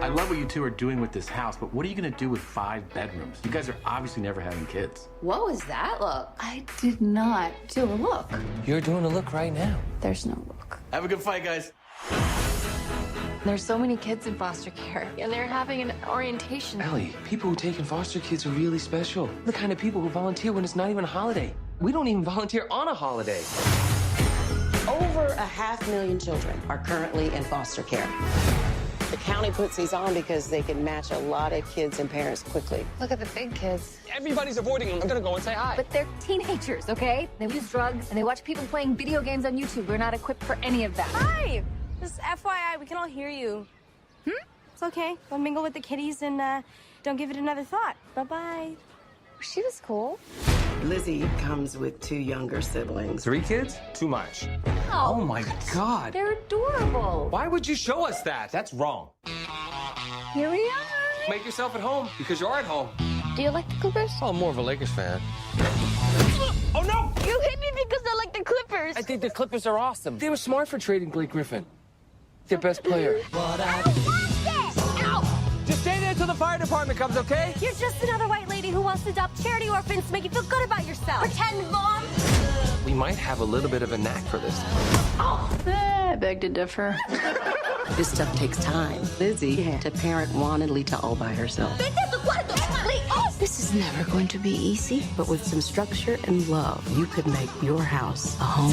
I love what you two are doing with this house, but what are you going to do with 5 bedrooms? You guys are obviously never having kids. What was that look? I did not do a look. You're doing a look right now. There's no look. Have a good fight, guys. There's so many kids in foster care, and they're having an orientation. Ellie, people who take in foster kids are really special. The kind of people who volunteer when it's not even a holiday. We don't even volunteer on a holiday. Over 500,000 children are currently in foster care. The county puts these on because they can match a lot of kids and parents quickly. Look at the big kids. Everybody's avoiding them. I'm gonna go and say hi. But they're teenagers, okay? They use drugs, and they watch people playing video games on YouTube. We're not equipped for any of that. Hi! Just FYI, we can all hear you. It's okay. Go mingle with the kitties and don't give it another thought. Bye-bye. She was cool. Lizzie comes with 2 younger siblings. 3 kids? Too much. Oh, Oh my God. they're adorable. Why would you show us that? That's wrong. Here we are. Make yourself at home because you're at home. Do you like the Clippers? Oh, I'm more of a Lakers fan. Oh no! You hit me because I like the Clippers. I think the Clippers are awesome. They were smart for trading Blake Griffin. Their best player. Ow! Just stay there till the fire department comes, okay? You're just another white lady who wants to adopt charity orphans to make you feel good about yourself. Pretend mom. We might have a little bit of a knack for this. I beg to differ. This stuff takes time. Lizzie had to parent Juan and Lita all by herself. This is never going to be easy. But with some structure and love, you could make your house a home.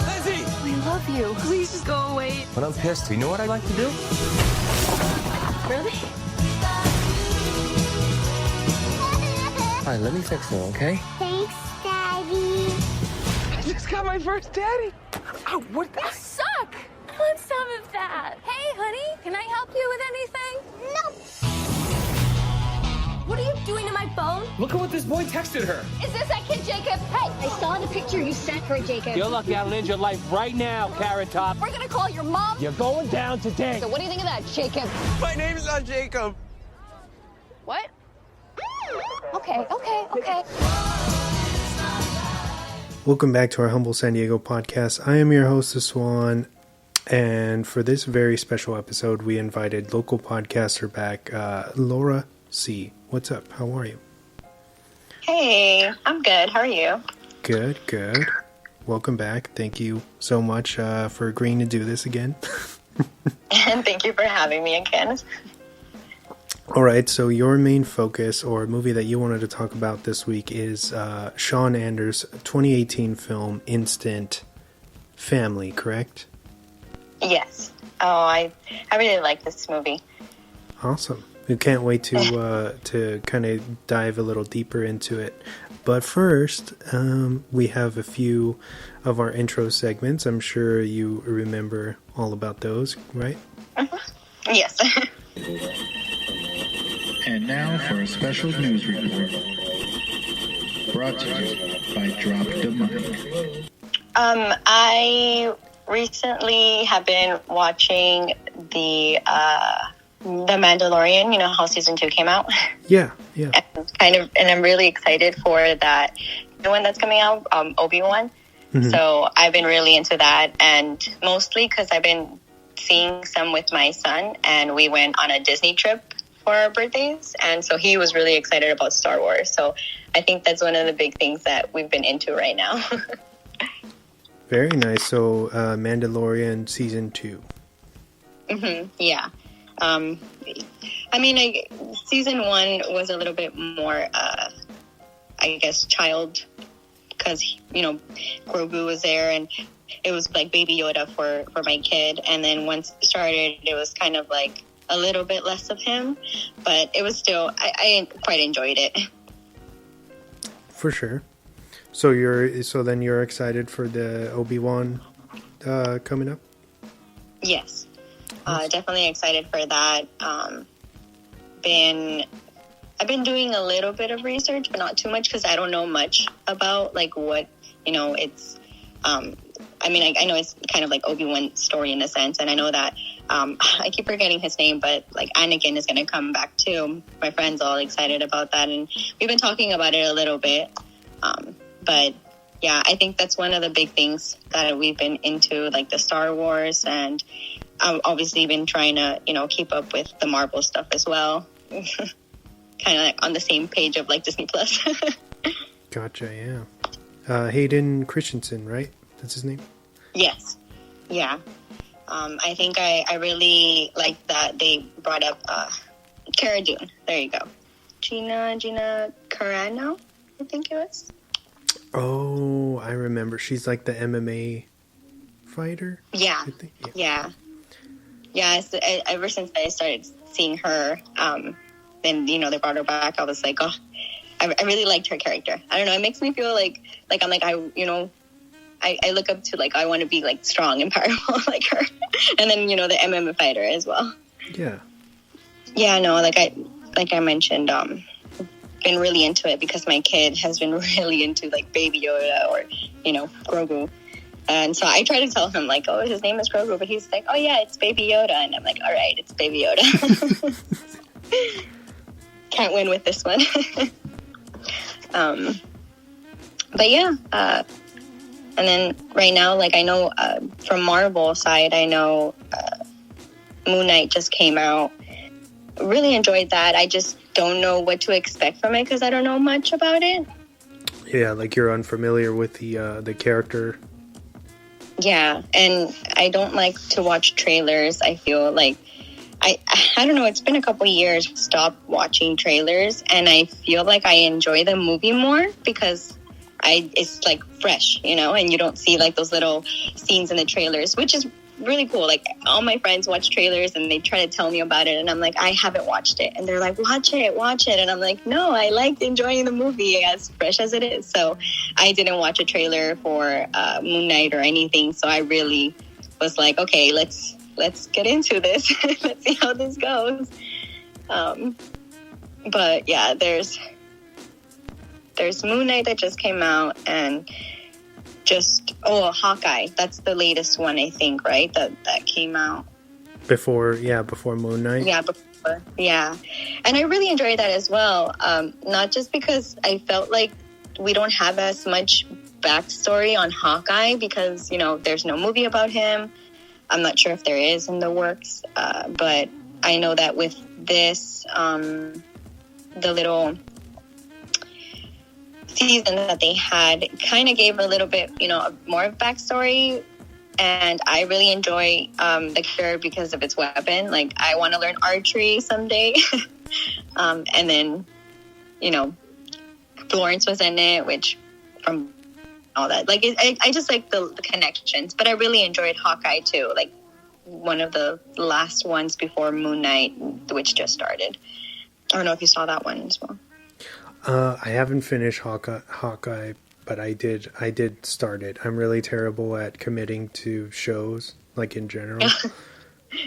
Lizzie! We love you. Please just go away. When I'm pissed, you know what I like to do? Really? All right, let me fix it, okay? Thanks, Daddy. I just got my first daddy. Ow, what? Suck. I want some of that. Hey, honey, can I help you with anything? No. What are you doing to my phone? Look at what this boy texted her. Is this that kid, Jacob? Hey, I saw the picture you sent her, Jacob. You're lucky I'll end your life right now, Carrot Top. we're gonna call your mom. You're going down today. So what do you think of that, Jacob? My name's not Jacob. What? Okay. Welcome back to our Humble San Diego podcast. I am your host, The Swan, and for this very special episode, we invited local podcaster back, Laura C. What's up? How are you? Hey, I'm good. How are you? Good. Welcome back. Thank you so much for agreeing to do this again. And thank you for having me again. All right, so your main focus or movie that you wanted to talk about this week is Sean Anders' 2018 film Instant Family, correct? Yes. Oh, I really like this movie. Awesome. We can't wait to kind of dive a little deeper into it. But first, we have a few of our intro segments. I'm sure you remember all about those, right? Mm-hmm. Yes. And now for a special news report. Brought to you by Drop the Mic. I recently have been watching the Mandalorian. You know how Season 2 came out? Yeah. And I'm really excited for that new one that's coming out, Obi-Wan. Mm-hmm. So I've been really into that, and mostly because I've been seeing some with my son, and we went on a Disney trip for our birthdays, and so he was really excited about Star Wars. So I think that's one of the big things that we've been into right now. Very nice. So Mandalorian Season 2. Mm-hmm. Yeah. I mean, Season 1 was a little bit more, I guess, child, because, you know, Grogu was there, and it was like Baby Yoda for my kid. And then once it started, it was kind of like a little bit less of him, but it was still, I quite enjoyed it. For sure. So then you're excited for the Obi-Wan coming up? Yes. Definitely excited for that. I've been doing a little bit of research, but not too much, because I don't know much about like what, you know, it's, I mean, I know it's kind of like Obi-Wan's story in a sense, and I know that I keep forgetting his name, but like Anakin is going to come back too. My friend's all excited about that, and we've been talking about it a little bit. But yeah, I think that's one of the big things that we've been into, like the Star Wars, and I've obviously been trying to, keep up with the Marvel stuff as well. Kind of like on the same page of like Disney Plus. Gotcha, yeah. Hayden Christensen, right? That's his name? Yes. Yeah. I think I really like that they brought up Cara Dune. There you go. Gina Carano, I think it was. Oh, I remember. She's like the MMA fighter? Yeah. I think. Yeah. Ever since I started seeing her, then, they brought her back, I was like, oh, I really liked her character. I don't know. It makes me feel like I'm like, I look up to, like, I want to be, like, strong and powerful like her. And then, the MMA fighter as well. Yeah. Yeah, no, like I mentioned, been really into it because my kid has been really into, like, Baby Yoda or, Grogu. And so I try to tell him, like, oh, his name is Grogu. But he's like, oh, yeah, it's Baby Yoda. And I'm like, all right, it's Baby Yoda. Can't win with this one. But yeah, and then right now, like, I know from Marvel side, I know Moon Knight just came out. Really enjoyed that. I just don't know what to expect from it because I don't know much about it. Yeah, like you're unfamiliar with the character. Yeah, and I don't like to watch trailers. I feel like I don't know, it's been a couple years stopped watching trailers, and I feel like I enjoy the movie more because it's like fresh, and you don't see like those little scenes in the trailers, which is really cool. Like, all my friends watch trailers and they try to tell me about it, and I'm like, I haven't watched it, and they're like, watch it, and I'm like, no, I liked enjoying the movie as fresh as it is. So I didn't watch a trailer for Moon Knight or anything, so I really was like, okay, let's get into this. Let's see how this goes. But yeah, there's Moon Knight that just came out, and Hawkeye. That's the latest one, I think, right? That came out before Moon Knight. Yeah, before. Yeah, and I really enjoyed that as well. Not just because I felt like we don't have as much backstory on Hawkeye because there's no movie about him. I'm not sure if there is in the works, but I know that with this, the little season that they had kind of gave a little bit, more of backstory. And I really enjoy the character because of its weapon. Like, I want to learn archery someday. And then, Florence was in it, which from all that. Like, I just like the connections. But I really enjoyed Hawkeye, too. Like, one of the last ones before Moon Knight, which just started. I don't know if you saw that one as well. I haven't finished Hawkeye, but I did start it. I'm really terrible at committing to shows, like, in general.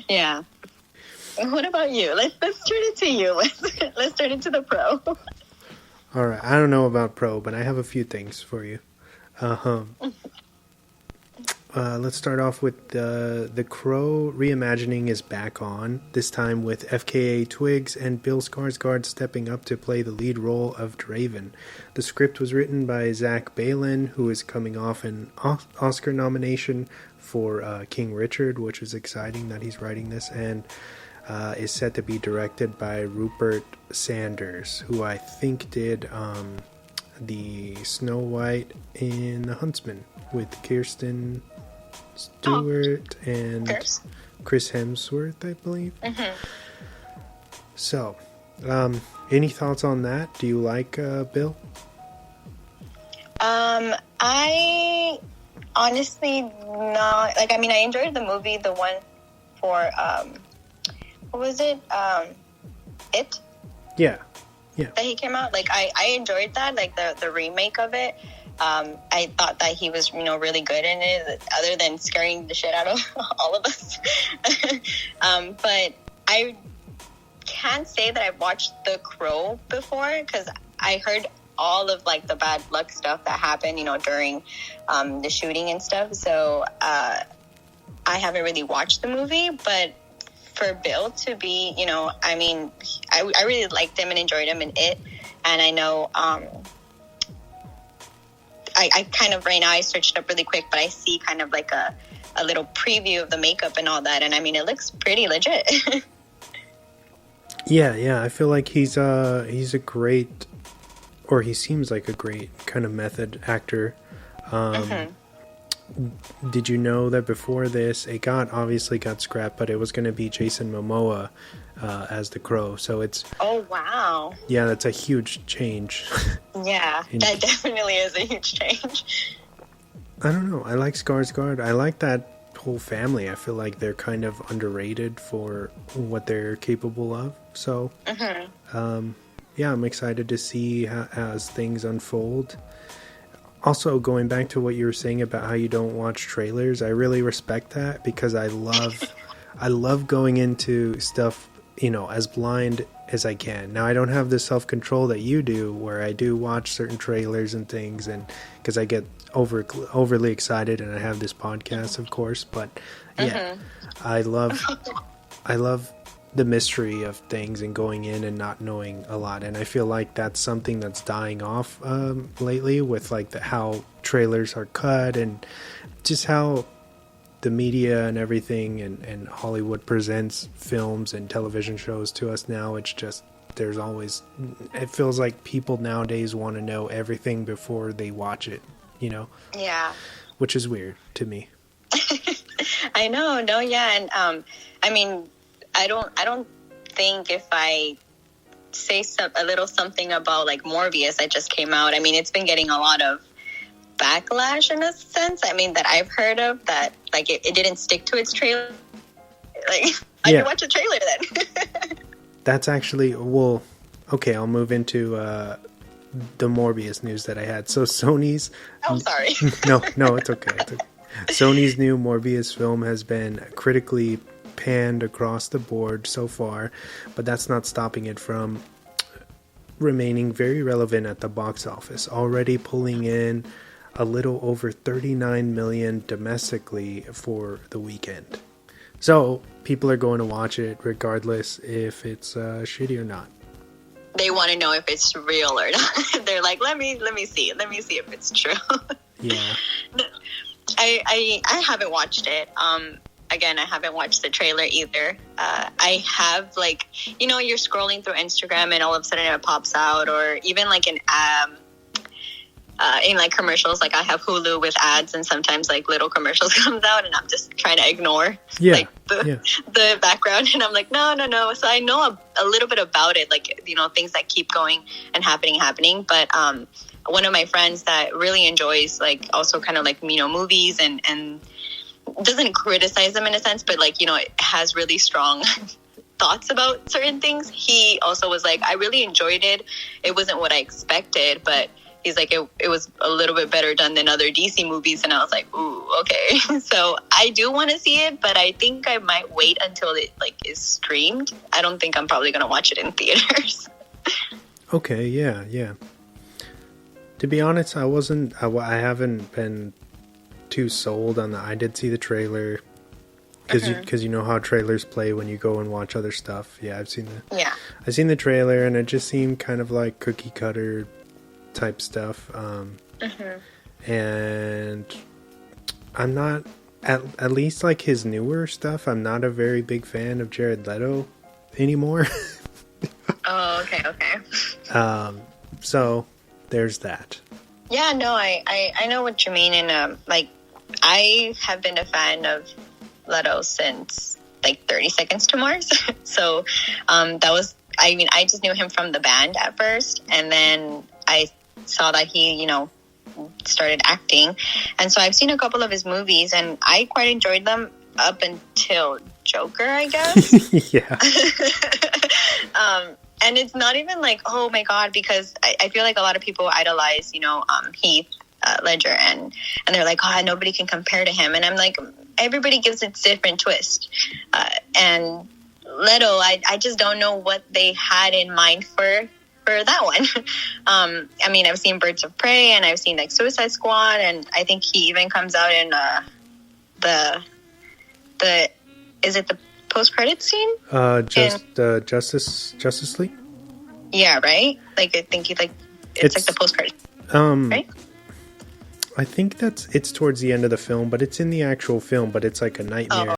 Yeah. What about you? Let's turn it to you. Let's turn it to the pro. All right. I don't know about pro, but I have a few things for you. Let's start off with the Crow reimagining is back on, this time with FKA Twigs and Bill Skarsgård stepping up to play the lead role of Draven. The script was written by Zach Balan, who is coming off an Oscar nomination for King Richard, which is exciting that he's writing this, and is set to be directed by Rupert Sanders, who I think did the Snow White in The Huntsman with Kirsten Stewart and Chris Hemsworth, I believe. Mm-hmm. So, any thoughts on that? Do you like Bill? I honestly not. Like, I mean, I enjoyed the movie, the one for what was it? It. Yeah. That he came out. Like, I enjoyed that. Like the remake of it. I thought that he was, really good in it, other than scaring the shit out of all of us. But I can't say that I've watched The Crow before, because I heard all of, like, the bad luck stuff that happened, during the shooting and stuff. So I haven't really watched the movie, but for Bill to be, I mean, I really liked him and enjoyed him in it. And I know I kind of right now I searched up really quick, but I see kind of like a little preview of the makeup and all that, and I mean it looks pretty legit. Yeah, I feel like he's a great, or he seems like a great kind of method actor. Did you know that before this, it obviously got scrapped, but it was going to be Jason Momoa as the Crow, so it's... Oh, wow. Yeah, that's a huge change. Yeah, that definitely is a huge change. I don't know, I like Skarsgård. I like that whole family. I feel like they're kind of underrated for what they're capable of, so... yeah, I'm excited to see as things unfold. Also, going back to what you were saying about how you don't watch trailers, I really respect that, because I love going into stuff, as blind as I can. Now, I don't have the self-control that you do, where I do watch certain trailers and things, and because I get overly excited, and I have this podcast, of course. But yeah, I love the mystery of things and going in and not knowing a lot, and I feel like that's something that's dying off lately, with like how trailers are cut and just how the media and everything and Hollywood presents films and television shows to us now. It's just it feels like people nowadays want to know everything before they watch it, Yeah, which is weird to me. I know. No, yeah, and I mean, I don't think if I say a little something about like Morbius that just came out, I mean, it's been getting a lot of backlash in a sense. I mean, that I've heard of, that like it didn't stick to its trailer. Like, I can watch a trailer then. That's actually, well, okay, I'll move into the Morbius news that I had. So Sony's... Oh, sorry. No, it's okay. Sony's new Morbius film has been critically panned across the board so far, but that's not stopping it from remaining very relevant at the box office, already pulling in a little over 39 million domestically for the weekend. So people are going to watch it regardless if it's shitty or not. They want to know if it's real or not. They're like, let me see if it's true. Yeah. I haven't watched it. Again, I haven't watched the trailer either. I have, like, you're scrolling through Instagram and all of a sudden it pops out, or even like in like commercials. Like I have Hulu with ads, and sometimes like little commercials comes out, and I'm just trying to ignore the background, and I'm like, no. So I know a little bit about it, like things that keep going and happening. But one of my friends that really enjoys like also kind of like movies and doesn't criticize them in a sense, but like, it has really strong thoughts about certain things. He also was like, I really enjoyed it. It wasn't what I expected, but he's like, it was a little bit better done than other DC movies. And I was like, ooh, okay. So I do want to see it, but I think I might wait until it like is streamed. I don't think I'm probably going to watch it in theaters. Okay. Yeah. To be honest, I haven't been too sold on I did see the trailer, because you know how trailers play when you go and watch other stuff. Yeah, I've seen the trailer, and it just seemed kind of like cookie cutter type stuff. And I'm not, at least like his newer stuff, I'm not a very big fan of Jared Leto anymore. Oh, okay. So there's that. Yeah, no, I know what you mean, and like I have been a fan of Leto since like 30 Seconds to Mars. So that was, I mean, I just knew him from The Band at first, and then I saw that he, started acting, and so I've seen a couple of his movies, and I quite enjoyed them up until Joker, I guess. Yeah. And it's not even like, oh my God, because I feel like a lot of people idolize, Heath Ledger, and they're like, oh, nobody can compare to him. And I'm like, everybody gives it a different twist. And Leto, I just don't know what they had in mind for that one. I mean, I've seen Birds of Prey, and I've seen like Suicide Squad, and I think he even comes out in is it the post-credit scene? Justice League? Yeah, right? Like, I think it's like the post-credit, right? I think it's towards the end of the film, but it's in the actual film, but it's like a nightmare.